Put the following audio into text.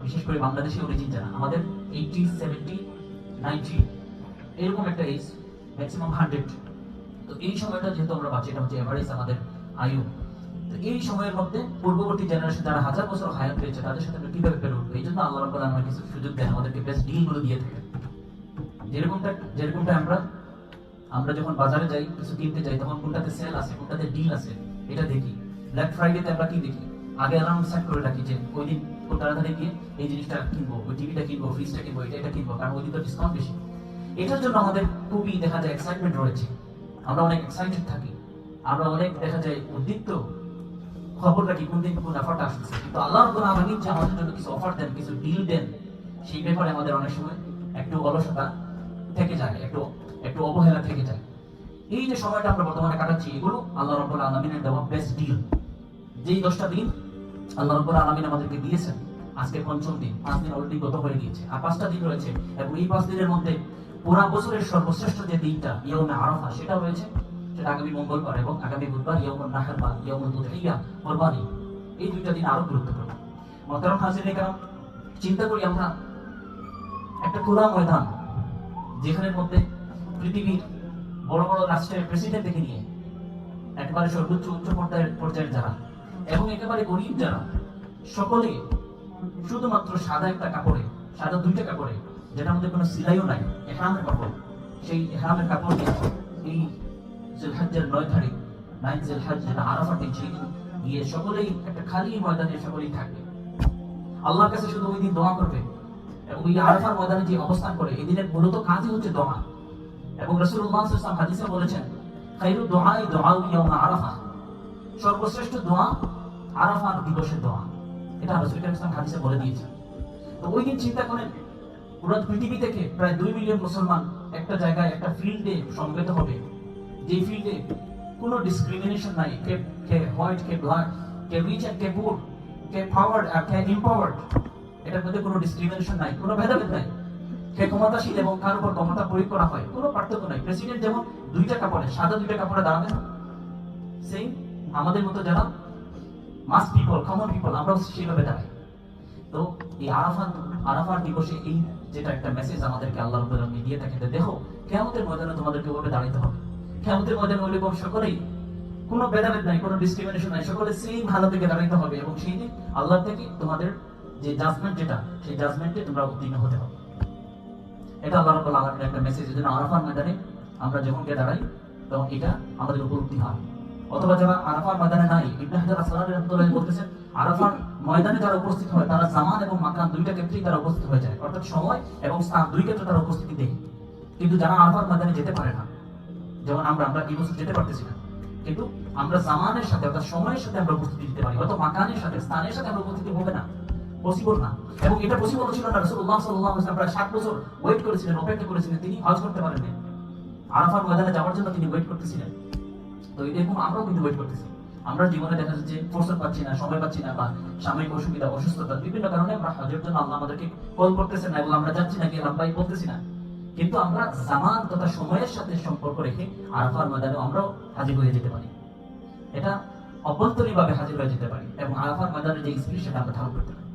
বিশেষ করে বাংলাদেশি অরিজিন যারা, আমাদের 80, 70, 90 এরকম একটা এজ, ম্যাক্সিমাম 100। তো এই সময়টা যেহেতু আমরা বাঁচি, এটা হচ্ছে এভারেজ আমাদের আয়ু। তো এই সময়ের মধ্যে পূর্ববর্তী জেনারেশন যারা 1000 বছর হায়াত পেয়েছে তাদের সাথে আমরা কিভাবে পেরে উঠবো, এই জন্য আল্লাহ রাব্বুল আলামিন কিছু সুযোগ দেন, আমাদেরকে বেস্ট ডিলগুলো দিয়ে থাকেন। যেরকমটা আমরা যখন বাজারে যাই কিছু কিনতে যাই, তখন কোনটাতে সেল আছে, কোনটাতে ডিল আছে, এটা দেখি। ব্ল্যাক ফ্রাইডেতে আমরা কি দেখি, আগে অ্যালার্ম সেট করে রাখি যে ওই দিন কোন তাড়াতাড়ি গিয়ে এই জিনিসটা কিনবো, ওই টিভিটা কিনবো, ফ্রিজটা কিনবো, এটা কিনবো, কারণ ওই দিন তো ডিসকাউন্ট বেশি। এটার জন্য আমাদের খুবই দেখা যায় এক্সাইটমেন্ট রয়েছে, আমরা অনেক এক্সাইটেড থাকি, আমরা অনেক দেখা যায় উদ্দীপ্ত, খবর রাখি কোন দিন কোন অফারটা আসছে। কিন্তু আল্লাহ রাব্বুল আলামিন যে আমাদের জন্য কিছু অফার দেন, কিছু ডিল দেন, সেই ব্যাপারে আমাদের অনেক সময় একটু অলসতা থেকে যায়, একটু অবহেলা থেকে যায়। এই যে সময়টা আমরা বর্তমানে কাটাচ্ছি, এগুলো আল্লাহ রাব্বুল আলামিনের দেওয়া বেস্ট ডিল। যেই 10টা দিন আল্লাহ রাব্বুল আলামিন আমাদেরকে দিয়েছেন, আজকে 5ম দিন, 5 দিন অলরেডি গত হয়ে গিয়েছে, আর 5টা দিন রয়েছে। এবং এই 5 দিনের মধ্যে পুরা বছরের সর্বশ্রেষ্ঠ যে দিনটা ইয়াউমে আরাফা, সেটা রয়েছে, সেটা আগামী মঙ্গলবার এবং আগামী বুধবার ইয়াউমুন নাহর বা ইয়াউমুল উযহিয়া, কুরবানি। এই 2টা দিন আরো গুরুত্বপূর্ণ। মুহতারাম হাজিরিন কেরাম, চিন্তা করি আমরা একটা খোলা ময়দান, যেখানের মধ্যে পৃথিবীর বড় বড় রাষ্ট্রের প্রেসিডেন্ট থেকে নিয়ে একেবারে সর্বোচ্চ উচ্চ পর্যায়ের যারা এবং একেবারে গরিব যারা, সকলে শুধুমাত্র সাদা একটা কাপড়ে, সাদা 2টা কাপড়ে, যেটার মধ্যে কোনো সিলাইও নাই, ইহরামের কাপড়, সেই ইহরামের কাপড় নিয়ে এই জিলহজ্জের 9 তারিখ, 9 জিলহজ্জ, যেটা আরাফার দিন, সেই দিন গিয়ে সকলেই একটা খালি ময়দানে সকলেই থাকবে, আল্লাহর কাছে শুধু ওই দিন দোয়া করবে। এবং এই আরাফার ময়দানে যে অবস্থান করে, এই দিনের মূলত কাজই হচ্ছে দোয়া। এবং রাসূলুল্লাহ সাল্লাল্লাহু আলাইহি ওয়াসাল্লাম হাদিসে বলেছেন, খায়রু দুআই দুআউ ইয়াউম আরাফা, সর্বশ্রেষ্ঠ দোয়া আরাফার দিবসের দোয়া। এটা রাসূল করিম সাল্লাল্লাহু আলাইহি ওয়াসাল্লাম হাদিসে বলে দিয়েছেন। তো ওই দিন চিন্তা করেন, পুরো পৃথিবী থেকে প্রায় 2 মিলিয়ন মুসলমান একটা জায়গায়, একটা ফিল্ডে সমবেত হবে, যে ফিল্ডে কোনো ডিসক্রিমিনেশন নাই, কে হোয়াইট, কে ব্ল্যাক, কে রিচ আর কে পুর, কে পাওয়ার্ড আর কে এম্পাওয়ার্ড, এটার মধ্যে কোনো ডিসক্রিমিনেশন নাই, কোনো ভেদাভেদ নাই, কে ক্ষমতাশীল এবং কার উপর ক্ষমতা প্রয়োগ করা হয়, কোনো পার্থক্য নাই। প্রেসিডেন্ট যেমন 2টা কাপড়ে, সাদা 2টা কাপড়ে দাঁড়াবে না, সেই আমাদের মতো যারা মাস পিপল, কমন পিপল, আমরাও সেইভাবে দাঁড়াই। তো এই আরাফার দিবসে এই যেটা একটা মেসেজ আমাদেরকে আল্লাহ রাব্বুল আলামিন দিয়ে থাকেন, দেখো কিয়ামতের ময়দানে তোমাদেরকে ওভাবে দাঁড়াতে হবে। কিয়ামতের ময়দানে ওইরকম সকলেই, কোনো ভেদাভেদ নাই, কোনো ডিসক্রিমিনেশন নাই, সকলে সেম হালত থেকে দাঁড়াতে হবে। এবং সেই দিন আল্লাহ থেকে তোমাদের যে জাজমেন্ট, যেটা সেই জাজমেন্টে তোমরা উত্তীর্ণ হতে হবে। এটা আল্লাহ রাব্বুল আলামিনের একটা মেসেজ। এজন্য আরাফার ময়দানে আমরা যখন গিয়ে দাঁড়াই, তখন এটা আমাদের উপলব্ধি হয়। অথবা যারা আরাফার ময়দানে নাই, ইবনে হাজার আসকালানী রাহমাতুল্লাহি বলতেছেন, আরাফার ময়দানে যারা উপস্থিত হয়, তারা জামান এবং মাকান 2টা ক্ষেত্রেই তারা উপস্থিত হয়ে যায়, অর্থাৎ সময় এবং স্থান 2 ক্ষেত্রে তারা উপস্থিতি দেয়। কিন্তু যারা আরাফার ময়দানে যেতে পারে না, যেমন আমরা এই বছর যেতে পারতেছি না, কিন্তু আমরা জামানের সাথে, অর্থাৎ সময়ের সাথে আমরা উপস্থিতি দিতে পারি, অথবা মাকানের সাথে, স্থানের সাথে আমরা উপস্থিতি হবে না, পসিবল না। এবং এটা পসিবল ছিল না। রাসূলুল্লাহ সাল্লাল্লাহু আলাইহি ওয়াসাল্লাম প্রায় 7 বছর ওয়েট করেছিলেন, অপেক্ষা করেছিলেন, তিনি হজ করতে পারেননি, আরাফার ময়দানে যাওয়ার জন্য তিনি ওয়েট করতেছিলেন। তো এরকম আমরাও কিন্তু ওয়েট করতেছি। আমরা জীবনে দেখা যাচ্ছে যে ফুরসত পাচ্ছি না, সময় পাচ্ছি না, বা সাময়িক অসুবিধা, অসুস্থতা, বিভিন্ন কারণে আমরা হজের জন্য আল্লাহ আমাদেরকে কল করতেছেন না, এবং আমরা যাচ্ছি না, কি লাব্বাইক বলতেছি না। কিন্তু আমরা জামান তথা সময়ের সাথে সম্পর্ক রেখে আরাফার ময়দানে আমরাও হাজির হয়ে যেতে পারি, এটা অভ্যন্তরীণভাবে হাজির হয়ে যেতে পারি, এবং আরাফার ময়দানের যে স্পিরিট, সেটা আমরা ধারণ করতে পারি।